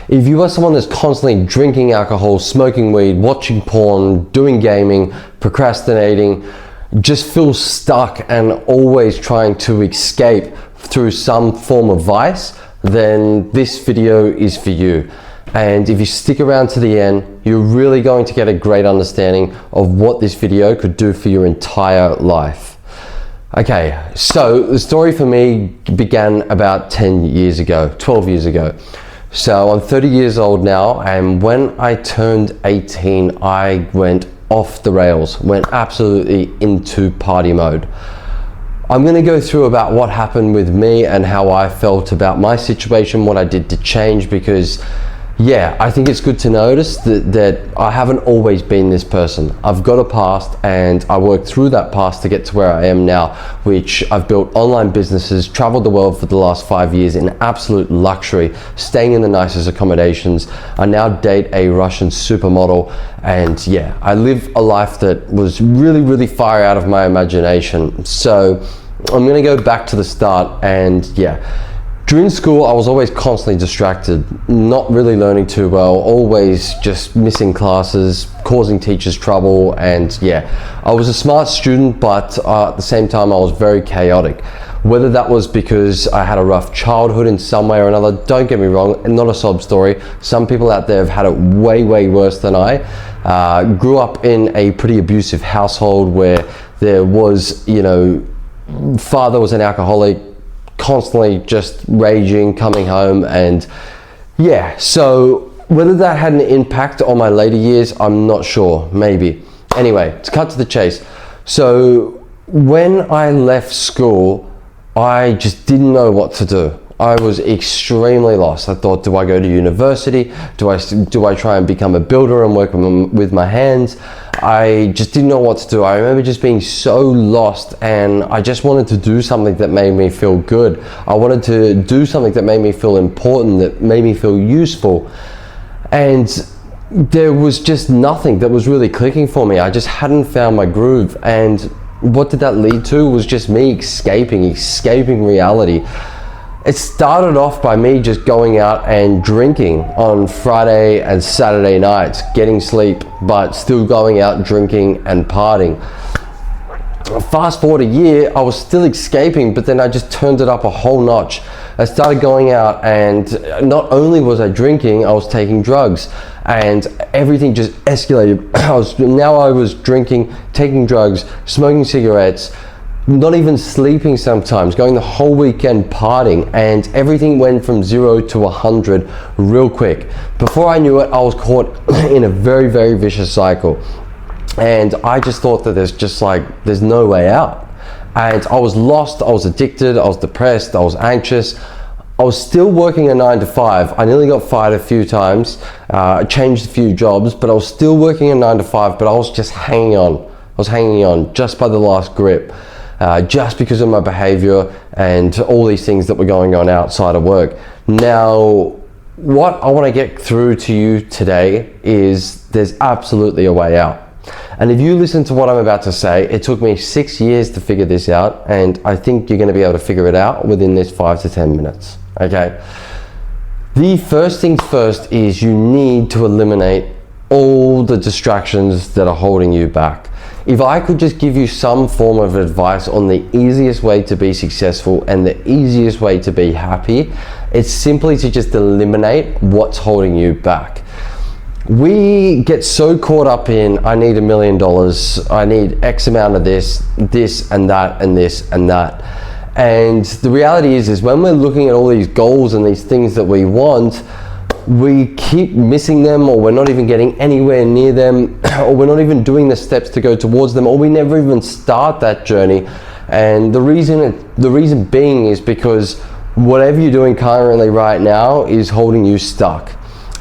If you are someone that's constantly drinking alcohol, smoking weed, watching porn, doing gaming, procrastinating, just feel stuck and always trying to escape through some form of vice, then this video is for you. And if you stick around to the end, you're really going to get a great understanding of what this video could do for your entire life. Okay, so the story for me began about 10 years ago, 12 years ago. So I'm 30 years old now, and when I turned 18, I went off the rails, went absolutely into party mode. I'm going to go through about what happened with me and how I felt about my situation, what I did to change, because yeah, I think it's good to notice that I haven't always been this person. I've got a past, and I worked through that past to get to where I am now, which I've built online businesses, traveled the world for the last 5 years in absolute luxury, staying in the nicest accommodations. I now date a Russian supermodel, and yeah, I live a life that was really, really far out of my imagination. So I'm gonna go back to the start, and yeah. During school, I was always constantly distracted, not really learning too well, always just missing classes, causing teachers trouble, and yeah, I was a smart student, but at the same time, I was very chaotic. Whether that was because I had a rough childhood in some way or another, don't get me wrong, not a sob story. Some people out there have had it way, way worse than I. Grew up in a pretty abusive household where there was, you know, father was an alcoholic, constantly just raging, coming home, and yeah, so whether that had an impact on my later years, I'm not sure, maybe. Anyway, to cut to the chase. So when I left school, I just didn't know what to do. I was extremely lost. I thought, do I go to university? Do I try and become a builder and work with my hands? I just didn't know what to do. I remember just being so lost, and I just wanted to do something that made me feel good. I wanted to do something that made me feel important, that made me feel useful. And there was just nothing that was really clicking for me. I just hadn't found my groove. And what did that lead to was just me escaping reality. It started off by me just going out and drinking on Friday and Saturday nights, getting sleep, but still going out drinking and partying. Fast forward a year, I was still escaping, but then I just turned it up a whole notch. I started going out, and not only was I drinking, I was taking drugs, and everything just escalated. Now I was drinking, taking drugs, smoking cigarettes, not even sleeping sometimes, going the whole weekend partying, and everything went from 0 to 100 real quick. Before I knew it, I was caught in a very, very vicious cycle. And I just thought that there's no way out. And I was lost, I was addicted, I was depressed, I was anxious. I was still working a 9 to 5. I nearly got fired a few times, changed a few jobs, but I was still working a 9 to 5, but I was just hanging on. I was hanging on just by the last grip. Just because of my behavior and all these things that were going on outside of work. Now, what I want to get through to you today is there's absolutely a way out. And if you listen to what I'm about to say, it took me 6 years to figure this out, and I think you're going to be able to figure it out within this 5 to 10 minutes, okay? The first things first is you need to eliminate all the distractions that are holding you back. If I could just give you some form of advice on the easiest way to be successful and the easiest way to be happy, it's simply to just eliminate what's holding you back. We get so caught up in, I need $1 million, I need X amount of this and that and this and that. And the reality is when we're looking at all these goals and these things that we want, we keep missing them, or we're not even getting anywhere near them, or we're not even doing the steps to go towards them, or we never even start that journey. And the reason being is because whatever you're doing currently right now is holding you stuck.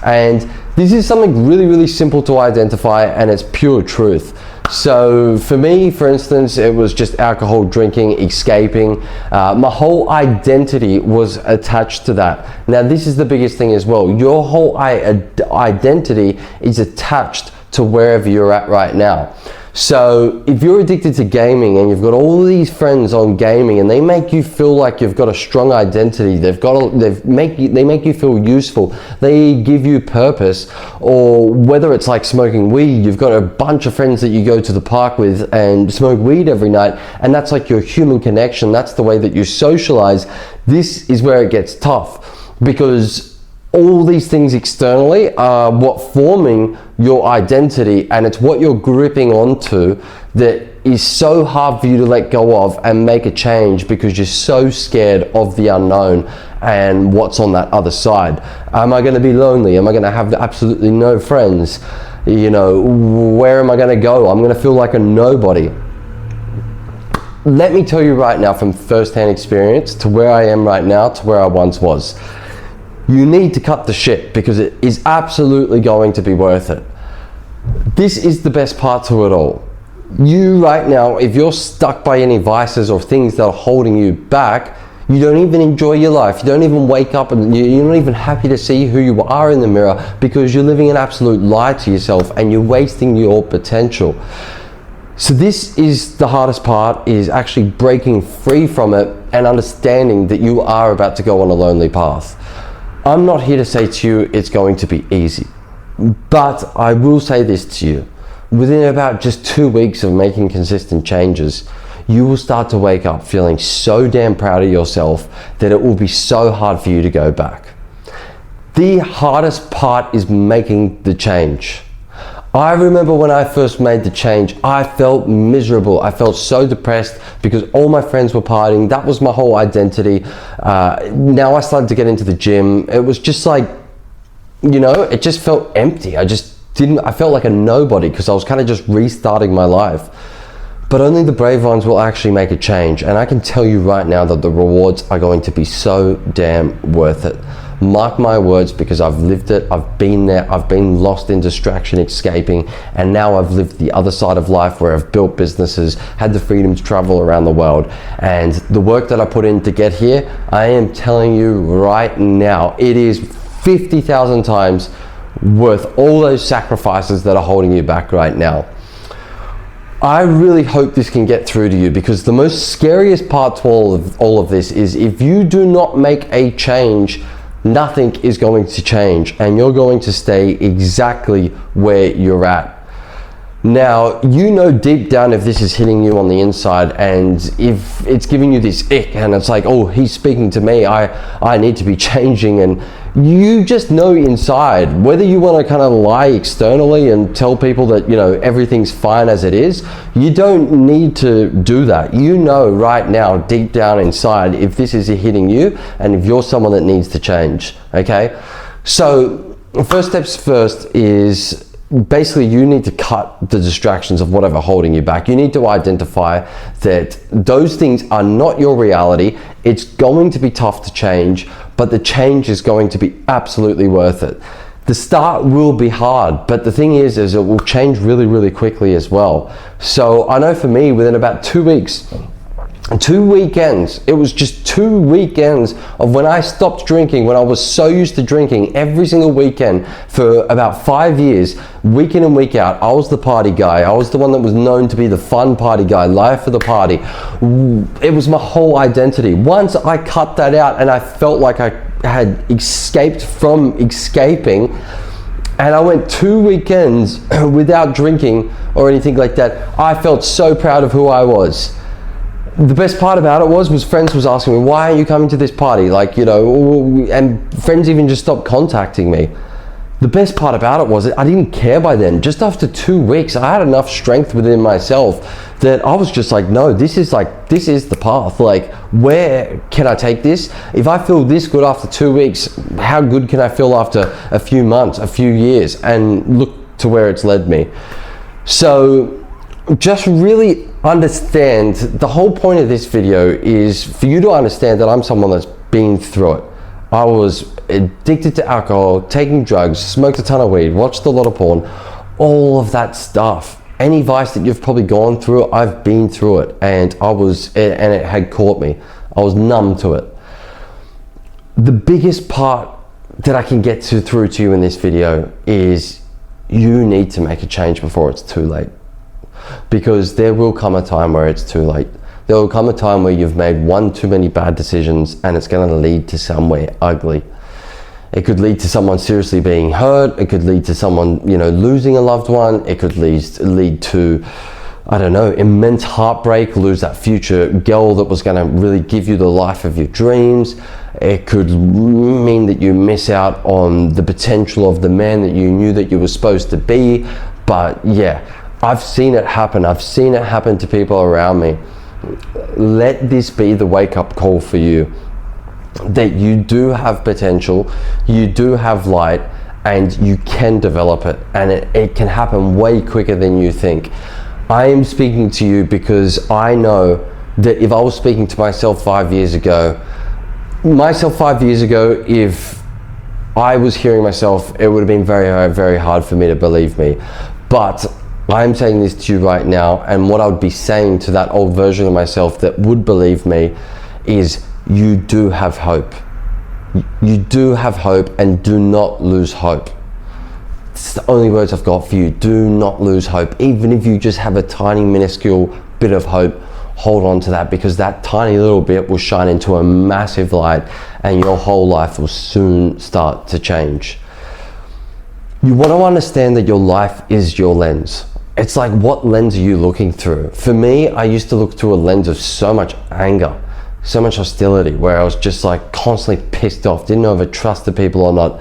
And this is something really, really simple to identify, and it's pure truth. So for me, for instance, it was just alcohol drinking, escaping. My whole identity was attached to that. Now, this is the biggest thing as well. Your whole identity is attached to wherever you're at right now. So if you're addicted to gaming and you've got all these friends on gaming and they make you feel like you've got a strong identity, they make you feel useful, they give you purpose, or whether it's like smoking weed, you've got a bunch of friends that you go to the park with and smoke weed every night, and that's like your human connection, that's the way that you socialize. This is where it gets tough, because all these things externally are what forming your identity, and it's what you're gripping onto that is so hard for you to let go of and make a change, because you're so scared of the unknown and what's on that other side. Am I going to be lonely? Am I going to have absolutely no friends? You know, where am I going to go? I'm going to feel like a nobody. Let me tell you right now, from first-hand experience, to where I am right now to where I once was, you need to cut the shit, because it is absolutely going to be worth it. This is the best part to it all. You right now, if you're stuck by any vices or things that are holding you back, you don't even enjoy your life. You don't even wake up and you're not even happy to see who you are in the mirror, because you're living an absolute lie to yourself and you're wasting your potential. So this is the hardest part, is actually breaking free from it and understanding that you are about to go on a lonely path. I'm not here to say to you it's going to be easy, but I will say this to you. Within about just 2 weeks of making consistent changes, you will start to wake up feeling so damn proud of yourself that it will be so hard for you to go back. The hardest part is making the change. I remember when I first made the change, I felt miserable. I felt so depressed because all my friends were partying. That was my whole identity. Now I started to get into the gym. It was just like, you know, it just felt empty. I felt like a nobody, because I was kind of just restarting my life. But only the brave ones will actually make a change. And I can tell you right now that the rewards are going to be so damn worth it. Mark my words, because I've lived it, I've been there, I've been lost in distraction escaping, and now I've lived the other side of life where I've built businesses, had the freedom to travel around the world. And the work that I put in to get here, I am telling you right now, it is 50,000 times worth all those sacrifices that are holding you back right now. I really hope this can get through to you, because the most scariest part to all of this is if you do not make a change, nothing is going to change and you're going to stay exactly where you're at. Now, you know deep down if this is hitting you on the inside, and if it's giving you this ick and it's like, oh, he's speaking to me, I need to be changing, and you just know inside, whether you want to kind of lie externally and tell people that, you know, everything's fine as it is, you don't need to do that. You know right now, deep down inside, if this is hitting you and if you're someone that needs to change, okay? So first steps first is basically you need to cut the distractions of whatever holding you back. You need to identify that those things are not your reality. It's going to be tough to change, but the change is going to be absolutely worth it. The start will be hard, but the thing is it will change really, really quickly as well. So I know for me, within about 2 weeks, 2 weekends, it was just 2 weekends of when I stopped drinking, when I was so used to drinking every single weekend for about 5 years, week in and week out. I was the party guy. I was the one that was known to be the fun party guy, life for the party. It was my whole identity. Once I cut that out and I felt like I had escaped from escaping, and I went 2 weekends without drinking or anything like that, I felt so proud of who I was. The best part about it was friends was asking me, why are you coming to this party? Like, you know, and friends even just stopped contacting me. The best part about it was I didn't care by then. Just after 2 weeks, I had enough strength within myself that I was just like, no, this is the path. Like, where can I take this? If I feel this good after 2 weeks, how good can I feel after a few months, a few years? And look to where it's led me. So just really understand, the whole point of this video is for you to understand that I'm someone that's been through it. I was addicted to alcohol, taking drugs, smoked a ton of weed, watched a lot of porn, all of that stuff. Any vice that you've probably gone through, I've been through it, and it had caught me. I was numb to it. The biggest part that I can get through to you in this video is you need to make a change before it's too late. because there will come a time where it's too late. There will come a time where you've made one too many bad decisions and it's going to lead to somewhere ugly. It could lead to someone seriously being hurt. It could lead to someone, losing a loved one. It could lead to, I don't know, immense heartbreak, lose that future girl that was going to really give you the life of your dreams. It could mean that you miss out on the potential of the man that you knew that you were supposed to be. But yeah, I've seen it happen. I've seen it happen to people around me. Let this be the wake-up call for you, that you do have potential, you do have light, and you can develop it, and it can happen way quicker than you think. I am speaking to you because I know that if I was speaking to myself 5 years ago, if I was hearing myself, it would have been very, very hard for me to believe me. But I'm saying this to you right now, and what I would be saying to that old version of myself that would believe me is, you do have hope. You do have hope, and do not lose hope. It's the only words I've got for you. Do not lose hope. Even if you just have a tiny minuscule bit of hope, hold on to that, because that tiny little bit will shine into a massive light and your whole life will soon start to change. You want to understand that your life is your lens. It's like, what lens are you looking through? For me, I used to look through a lens of so much anger, so much hostility, where I was just like constantly pissed off, didn't know if I trusted people or not.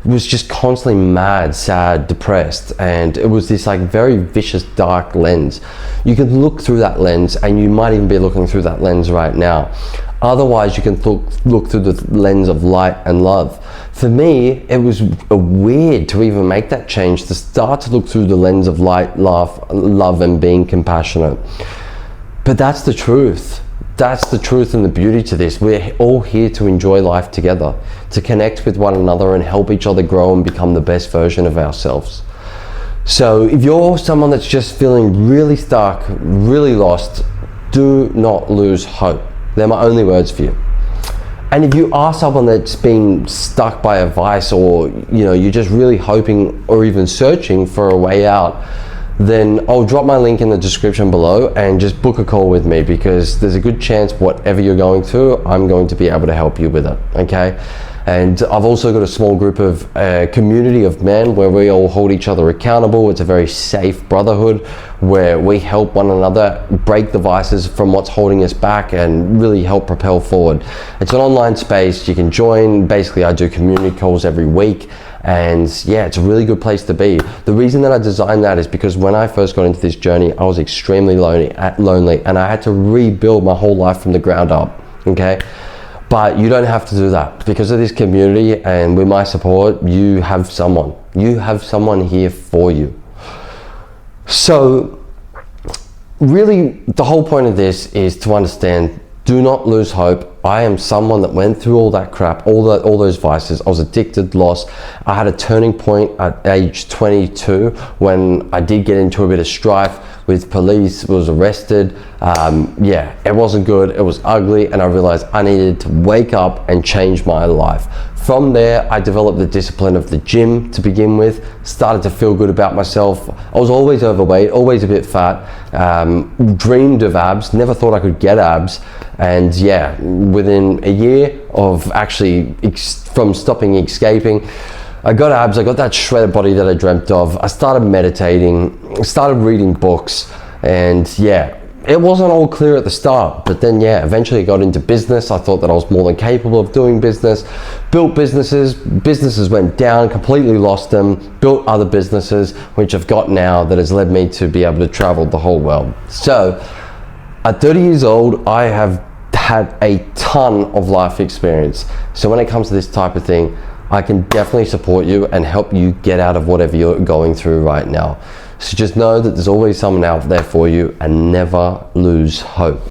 It was just constantly mad, sad, depressed, and it was this like very vicious, dark lens. You can look through that lens, and you might even be looking through that lens right now. Otherwise, you can look through the lens of light and love. For me, it was weird to even make that change, to start to look through the lens of light, love, and being compassionate. But that's the truth. That's the truth and the beauty to this. We're all here to enjoy life together, to connect with one another and help each other grow and become the best version of ourselves. So if you're someone that's just feeling really stuck, really lost, do not lose hope. They're my only words for you. And if you are someone that's been stuck by a vice, or you're just really hoping or even searching for a way out, then I'll drop my link in the description below and just book a call with me, because there's a good chance whatever you're going through, I'm going to be able to help you with it, okay? And I've also got a small group of community of men where we all hold each other accountable. It's a very safe brotherhood where we help one another break the vices from what's holding us back and really help propel forward. It's an online space. You can join. Basically, I do community calls every week. And yeah, it's a really good place to be. The reason that I designed that is because when I first got into this journey, I was extremely lonely, and I had to rebuild my whole life from the ground up, okay? But you don't have to do that. Because of this community and with my support, you have someone here for you. So really, the whole point of this is to understand, do not lose hope. I am someone that went through all that crap, all those vices. I was addicted, lost. I had a turning point at age 22 when I did get into a bit of strife with police, was arrested. Yeah, it wasn't good, it was ugly, and I realized I needed to wake up and change my life. From there, I developed the discipline of the gym to begin with, started to feel good about myself. I was always overweight, always a bit fat, dreamed of abs, never thought I could get abs. And yeah, within a year of actually from stopping escaping, I got abs, I got that shredded body that I dreamt of. I started meditating, started reading books, and yeah, it wasn't all clear at the start, but then yeah, eventually I got into business. I thought that I was more than capable of doing business, built businesses went down, completely lost them, built other businesses, which I've got now, that has led me to be able to travel the whole world. So at 30 years old, I have had a ton of life experience. So when it comes to this type of thing, I can definitely support you and help you get out of whatever you're going through right now. So just know that there's always someone out there for you, and never lose hope.